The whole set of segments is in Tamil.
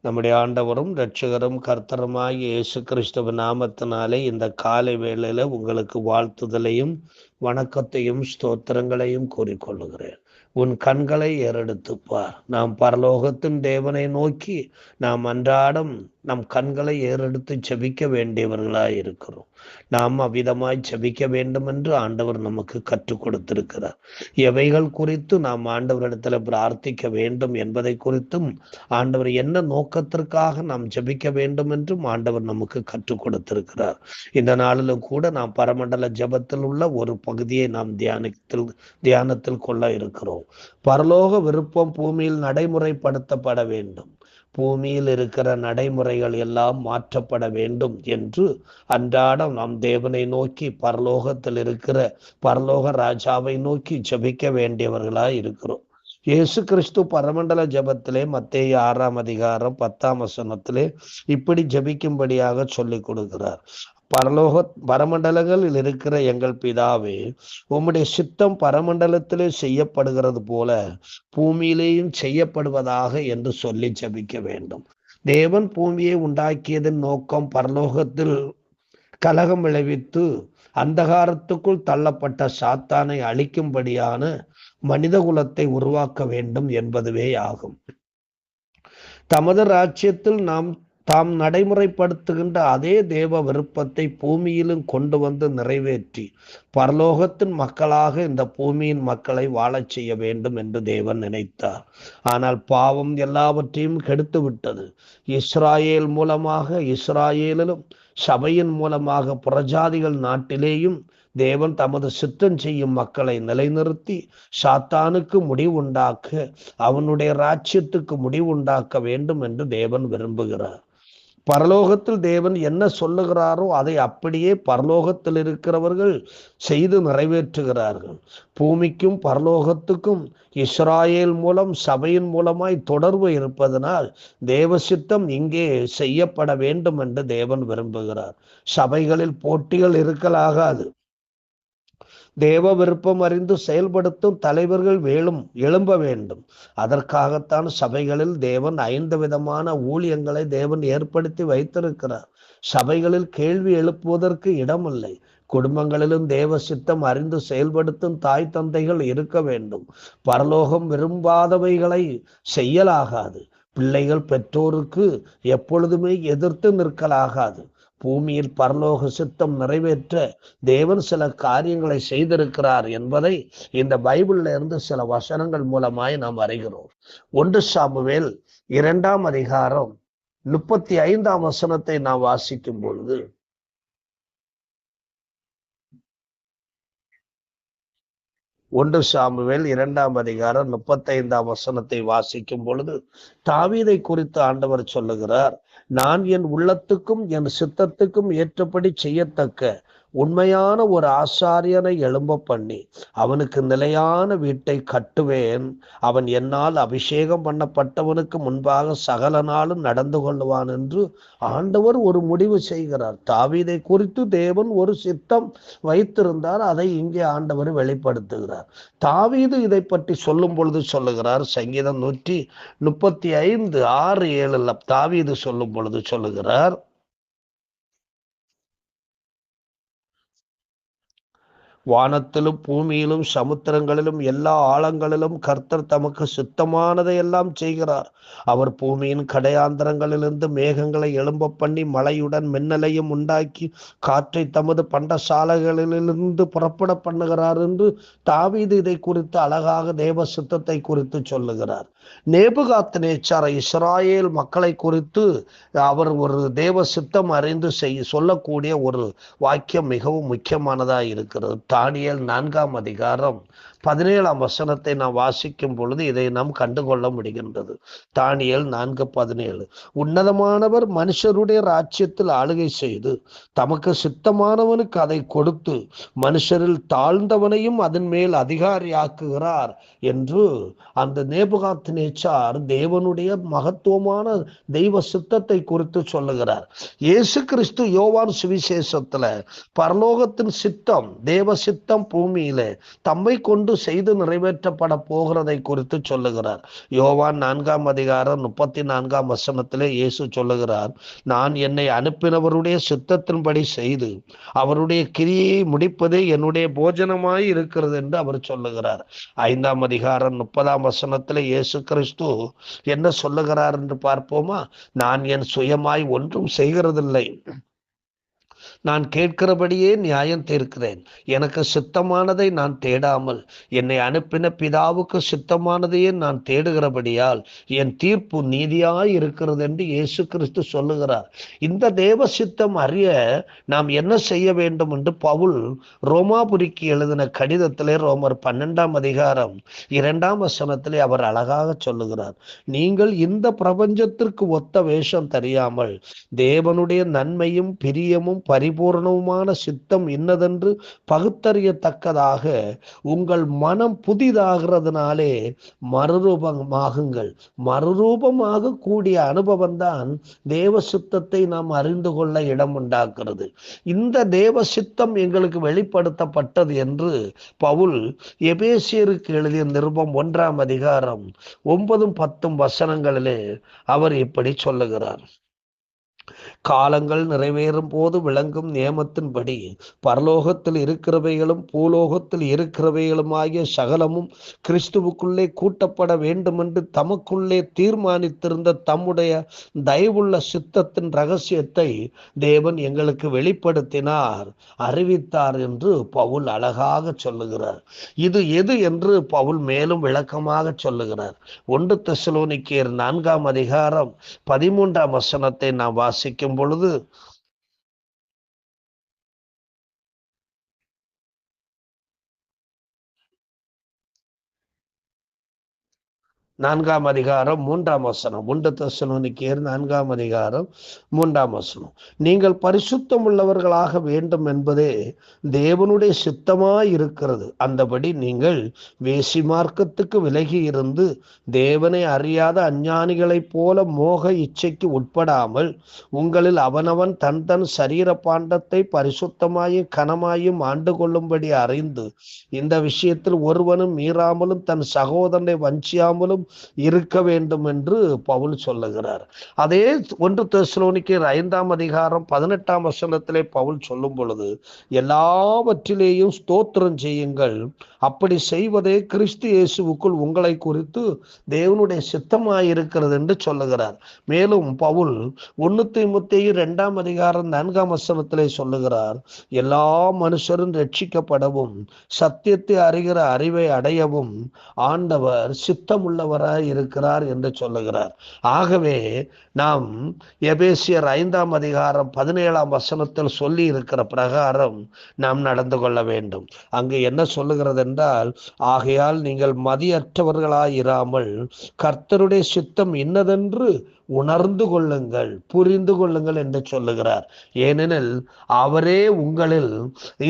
நம்முடைய ஆண்டவரும் இரட்சகரும் கர்த்தருமாகிய இயேசு கிறிஸ்துவின் நாமத்தினாலே இந்த காலை வேளையில உங்களுக்கு வாழ்த்துதலையும் வணக்கத்தையும் ஸ்தோத்திரங்களையும் கூறிக்கொள்ளுகிறேன். உன் கண்களை ஏறெடுத்துப் பார். நாம் பரலோகத்தின் தேவனை நோக்கி நாம் அன்றாடம் நம் கண்களை ஏறெடுத்து ஜெபிக்க வேண்டியவர்களாய் இருக்கிறோம். நாம் அவ்விதமாய் ஜெபிக்க வேண்டும் என்று ஆண்டவர் நமக்கு கற்றுக் கொடுத்திருக்கிறார். எவைகள் குறித்து நாம் ஆண்டவரிடத்துல பிரார்த்திக்க வேண்டும் என்பதை குறித்தும் ஆண்டவர் என்ன நோக்கத்திற்காக நாம் ஜெபிக்க வேண்டும் என்றும் ஆண்டவர் நமக்கு கற்றுக் கொடுத்திருக்கிறார். இந்த நாளிலும் கூட நாம் பரமண்டல ஜெபத்தில் உள்ள ஒரு பகுதியை நாம் தியானத்தில் கொள்ள இருக்கிறோம். பரலோக விருப்பம் பூமியில் நடைமுறைப்படுத்தப்பட வேண்டும். பூமியில் இருக்கிற நடைமுறைகள் எல்லாம் மாற்றப்பட வேண்டும் என்று அன்றாடம் நாம் தேவனை நோக்கி பரலோகத்தில் இருக்கிற பரலோக ராஜாவை நோக்கி ஜெபிக்க வேண்டியவர்களாய் இருக்கிறோம். இயேசு கிறிஸ்து பரமண்டல ஜெபத்திலே மத்தேயு 6ஆம் அதிகாரம் 10ஆம் வசனத்திலே இப்படி ஜெபிக்கும்படியாக சொல்லிக் கொடுக்கிறார். பரமண்டலங்களில் இருக்கிற எங்கள் பிதாவே, உம்முடைய சித்தம் பரமண்டலத்திலே செய்யப்படுகிறது போல பூமியிலேயும் செய்யப்படுவதாக என்று சொல்லி ஜெபிக்க வேண்டும். தேவன் பூமியை உண்டாக்கியதன் நோக்கம் பரலோகத்தில் கலகம் விளைவித்து அந்தகாரத்துக்குள் தள்ளப்பட்ட சாத்தானை அழிக்கும்படியான மனித குலத்தை உருவாக்க வேண்டும் என்பதுவே ஆகும். தமது ராஜ்யத்தில் தாம் நடைமுறைப்படுத்துகின்ற அதே தேவ விருப்பத்தை பூமியிலும் கொண்டு வந்து நிறைவேற்றி பரலோகத்தின் மக்களாக இந்த பூமியின் மக்களை வாழச் செய்ய வேண்டும் என்று தேவன் நினைத்தார். ஆனால் பாவம் எல்லாவற்றையும் கெடுத்து விட்டது. இஸ்ராயேல் மூலமாக இஸ்ராயேலிலும் சபையின் மூலமாக புறஜாதிகள் நாட்டிலேயும் தேவன் தமது சித்தம் செய்யும் மக்களை நிலைநிறுத்தி சாத்தானுக்கு முடிவுண்டாக்க, அவனுடைய ராஜ்யத்துக்கு முடிவுண்டாக்க வேண்டும் என்று தேவன் விரும்புகிறார். பரலோகத்தில் தேவன் என்ன சொல்லுகிறாரோ அதை அப்படியே பரலோகத்தில் இருக்கிறவர்கள் செய்து நிறைவேற்றுகிறார்கள். பூமிக்கும் பரலோகத்துக்கும் இஸ்ராயேல் மூலம் சபையின் மூலமாய் தொடர்பு இருப்பதனால் தேவ சித்தம் இங்கே செய்யப்பட வேண்டும் என்று தேவன் விரும்புகிறார். சபைகளில் போட்டிகள் இருக்கலாகாது. தேவ விருப்பம் அறிந்து செயல்படுத்தும் தலைவர்கள் எழும்ப வேண்டும். அதற்காகத்தான் சபைகளில் தேவன் 5 விதமான ஊழியங்களை தேவன் ஏற்படுத்தி வைத்திருக்கிறார். சபைகளில் கேள்வி எழுப்புவதற்கு இடமில்லை. குடும்பங்களிலும் தேவ சித்தம் அறிந்து செயல்படுத்தும் தாய் தந்தைகள் இருக்க வேண்டும். பரலோகம் விரும்பாதவைகளை செய்யலாகாது. பிள்ளைகள் பெற்றோருக்கு எப்பொழுதுமே எதிர்த்து நிற்கலாகாது. பூமியில் பரலோக சித்தம் நிறைவேற்ற தேவன் சில காரியங்களை செய்திருக்கிறார் என்பதை இந்த பைபிள்ல இருந்து சில வசனங்கள் மூலமாய் நாம் அறிகிறோம். 1 சாமுவேல் 2ஆம் அதிகாரம் 35ஆம் வசனத்தை நாம் வாசிக்கும் பொழுது, 1 சாமுவேல் 2ஆம் அதிகாரம் 35ஆம் வசனத்தை வாசிக்கும் பொழுது தாவீதை குறித்து ஆண்டவர் சொல்லுகிறார், நான் என் உள்ளத்துக்கும் என் சித்தத்துக்கும் ஏற்றபடி செய்யத்தக்க உண்மையான ஒரு ஆசாரியனை எழும்ப பண்ணி அவனுக்கு நிலையான வீட்டை கட்டுவேன். அவன் என்னால் அபிஷேகம் பண்ணப்பட்டவனுக்கு முன்பாக சகல நாளும் நடந்து கொள்வான் என்று ஆண்டவர் ஒரு முடிவு செய்கிறார். தாவீதை குறித்து தேவன் ஒரு சித்தம் வைத்திருந்தார். அதை இங்கே ஆண்டவர் வெளிப்படுத்துகிறார். தாவீது இதை பற்றி சொல்லும் பொழுது சொல்லுகிறார், சங்கீதம் 135:6-7 தாவீது சொல்லும் பொழுது சொல்லுகிறார், வானத்திலும் பூமியிலும் சமுத்திரங்களிலும் எல்லா ஆழங்களிலும் கர்த்தர் தமக்கு சித்தமானதை எல்லாம் செய்கிறார். அவர் பூமியின் கடையாந்தரங்களிலிருந்து மேகங்களை எழும்ப பண்ணி மழையுடன் மின்னலையும் உண்டாக்கி காற்றை தமது பண்டசாலைகளிலிருந்து புறப்பட பண்ணுகிறார் என்று தாவீது இதை குறித்து அழகாக தேவ சித்தத்தை குறித்து சொல்லுகிறார். நேபுகாத்நேச்சார் இஸ்ராயேல் மக்களை குறித்து அவர் ஒரு தேவ சித்தம் அறிந்து சொல்லக்கூடிய ஒரு வாக்கியம் மிகவும் முக்கியமானதாக இருக்கிறது. தானியேல் 4ஆம் அதிகாரம் 17ஆம் வசனத்தை நாம் வாசிக்கும் பொழுது இதை நாம் கண்டுகொள்ள முடிகின்றது. தானியேல் 4:17, உன்னதமானவர் மனுஷருடைய ராஜ்யத்தில் ஆளுகை செய்து தமக்கு சித்தமானவனுக்கு அதை கொடுத்து மனுஷரில் தாழ்ந்தவனையும் அதன் மேல் அதிகாரியாக்குகிறார் என்று அந்த நேபுகாத் நேபுகாத்நேச்சார் தேவனுடைய மகத்துவமான தெய்வ சித்தத்தை குறித்து சொல்லுகிறார். இயேசு கிறிஸ்து யோவான் சுவிசேஷத்துல பரலோகத்தின் சித்தம், தேவ சித்தம் பூமியிலே தம்மை கொண்டு செய்து நிறைவேற்றப்பட போகிறதை குறித்து சொல்லுகிறார். யோவான் 4:34 இயேசு சொல்லுகிறார், நான் என்னை அனுப்பினவருடைய சித்தத்தின்படி செய்து அவருடைய கிரியை முடிப்பதே என்னுடைய போஜனமாய் இருக்கிறது என்று அவர் சொல்லுகிறார். 5:30 இயேசு கிறிஸ்து என்ன சொல்லுகிறார் என்று பார்ப்போமா? நான் என் சுயமாய் ஒன்றும் செய்கிறதில்லை, நான் கேட்கிறபடியே நியாயம் தீர்க்கிறேன். எனக்கு சித்தமானதை நான் தேடாமல் என்னை அனுப்பின பிதாவுக்கு சித்தமானதையே நான் தேடுகிறபடியால் என் தீர்ப்பு நீதியாய் இருக்கிறது என்று இயேசு கிறிஸ்து சொல்லுகிறார். இந்த தேவ சித்தம் அறிய நாம் என்ன செய்ய வேண்டும் என்று பவுல் ரோமாபுரிக்கு எழுதின கடிதத்திலே ரோமர் 12:2 அவர் அழகாக சொல்லுகிறார். நீங்கள் இந்த பிரபஞ்சத்திற்கு ஒத்த வேஷம் தெரியாமல் தேவனுடைய நன்மையும் பிரியமும் பரிபூர்ணமான சித்தம் இன்னதென்று பகுத்தறியத்தக்கதாக உங்கள் மனம் புதிதாகிறதுனாலே மறுரூபமாகுங்கள். மறுரூபமாக கூடிய அனுபவம் தான் தேவ சித்தத்தை நாம் அறிந்து கொள்ள இடம் உண்டாக்குறது. இந்த தேவ சித்தம் எங்களுக்கு வெளிப்படுத்தப்பட்டது என்று பவுல் எபேசியருக்கு எழுதிய நிருபம் 1:9-10 அவர் இப்படி சொல்லுகிறார். காலங்கள் நிறைவேறும் போது விளங்கும் நியமத்தின்படி பரலோகத்தில் இருக்கிறவைகளும் பூலோகத்தில் இருக்கிறவைகளும் ஆகிய சகலமும் கிறிஸ்துவுக்குள்ளே கூட்டப்பட வேண்டும் என்று தமக்குள்ளே தீர்மானித்திருந்த தம்முடைய தயவுள்ள சித்தத்தின் ரகசியத்தை தேவன் எங்களுக்கு வெளிப்படுத்தினார், அறிவித்தார் என்று பவுல் அழகாக சொல்லுகிறார். இது எது என்று பவுல் மேலும் விளக்கமாக சொல்லுகிறார். 1 தெசலோனிக்கேயர் 4:13 நாம் வாசிக்கும் பொழுது, 4:3 1 தெசலோனிக்கேயர் 4:3 நீங்கள் பரிசுத்தம் உள்ளவர்களாக வேண்டும் என்பதே தேவனுடைய சித்தமாய் இருக்கிறது. அந்தபடி நீங்கள் வேசி மார்க்கத்துக்கு விலகி இருந்து தேவனை அறியாத அஞ்ஞானிகளைப் போல மோக இச்சைக்கு உட்படாமல் உங்களில் அவனவன் தன் தன் சரீர பாண்டத்தை பரிசுத்தமாயும் கனமாயும் ஆண்டு கொள்ளும்படி அறிந்து இந்த விஷயத்தில் ஒருவனும் மீறாமலும் தன் சகோதரனை வஞ்சியாமலும் இருக்க வேண்டும் என்று பவுல் சொல்லுகிறார். அதே 1 தெசலோனிக்கேயர் 5:18 பவுல் சொல்லும் பொழுது, எல்லாவற்றிலேயும் ஸ்தோத்திரம் செய்யுங்கள், அப்படி செய்வதே கிறிஸ்து இயேசுவுக்குள் உங்களை குறித்து தேவனுடைய சித்தமாயிருக்கிறது என்று சொல்லுகிறார். மேலும் பவுல் 1 தீமோத்தேயு 2:4 சொல்லுகிறார், எல்லா மனுஷரும் ரட்சிக்கப்படவும் சத்தியத்தை அறிகிற அறிவை அடையவும் ஆண்டவர் சித்தமுள்ளவராய் இருக்கிறார் என்று சொல்லுகிறார். ஆகவே நாம் எபேசியர் 5:17 சொல்லி இருக்கிற பிரகாரம் நாம் நடந்து கொள்ள வேண்டும். அங்கு என்ன சொல்லுகிறது என்றால், ஆகையால் நீங்கள் மதியற்றவர்களாயிராமல் கர்த்தருடைய சித்தம் இன்னதென்று உணர்ந்து கொள்ளுங்கள், புரிந்து கொள்ளுங்கள் என்று சொல்லுகிறார். ஏனெனில் அவரே உங்களில்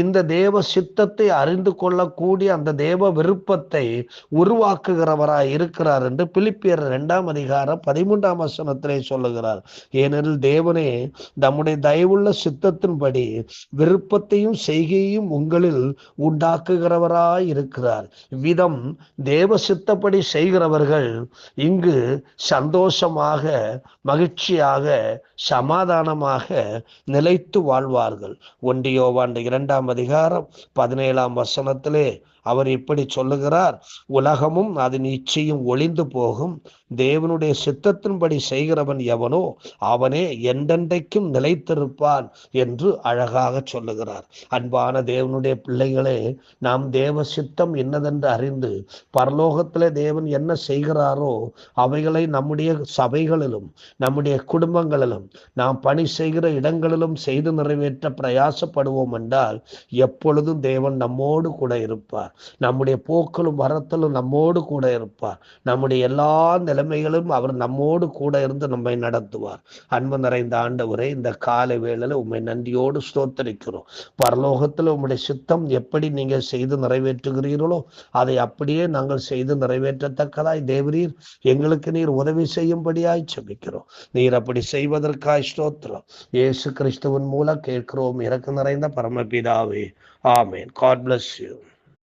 இந்த தேவ சித்தத்தை அறிந்து கொள்ளக்கூடிய அந்த தேவ விருப்பத்தை உருவாக்குகிறவராய் இருக்கிறார் என்று பிலிப்பியர் 2:13 சொல்லுகிறார். ஏனெனில் தேவனே தம்முடைய தயவுள்ள சித்தத்தின்படி விருப்பத்தையும் செய்கையையும் உங்களில் உண்டாக்குகிறவராய் இருக்கிறார். விதம் தேவ சித்தப்படி செய்கிறவர்கள் இங்கு சந்தோஷமாக, மகிழ்ச்சியாக, சமாதானமாக நிலைத்து வாழ்வார்கள். 1 யோவான் 2:17 அவர் இப்படி சொல்லுகிறார், உலகமும் அதன் இச்சையும் ஒளிந்து போகும், தேவனுடைய சித்தத்தின்படி செய்கிறவன் எவனோ அவனே என்றென்றைக்கும் நிலைத்திருப்பான் என்று அழகாக சொல்லுகிறார். அன்பான தேவனுடைய பிள்ளைகளே, நாம் தேவ சித்தம் என்னதென்று அறிந்து பரலோகத்திலே தேவன் என்ன செய்கிறாரோ அவைகளை நம்முடைய சபைகளிலும் நம்முடைய குடும்பங்களிலும் நாம் பணி செய்கிற இடங்களிலும் செய்து நிறைவேற்ற பிரயாசப்படுவோம் என்றால் எப்பொழுதும் தேவன் நம்மோடு கூட இருப்பார். நம்முடைய போக்களும் வரத்தலும் நம்மோடு கூட இருப்பார். நம்முடைய எல்லா நிலைமைகளும் அவர் நம்மோடு கூட இருந்து நம்மை நடத்துவார். அன்பு நிறைந்த ஆண்டவரே, இந்த காலை வேளையில உம்மை நன்றியோடு ஸ்தோத்தரிக்கிறோம். பரலோகத்தில் உம்முடைய சித்தம் எப்படி நீங்க செய்து நிறைவேற்றுகிறீர்களோ அதை அப்படியே நாங்கள் செய்து நிறைவேற்றத்தக்கதாய் தேவரீர் எங்களுக்கு நீர் உதவி செய்யும்படியாய் செபிக்கிறோம். நீர் அப்படி செய்வதற்காய் ஸ்தோத்திரம். இயேசு கிறிஸ்துவின் மூலம் கேட்கிறோம் இரக்கம் நிறைந்த பரமபிதாவே. ஆமென். God bless you.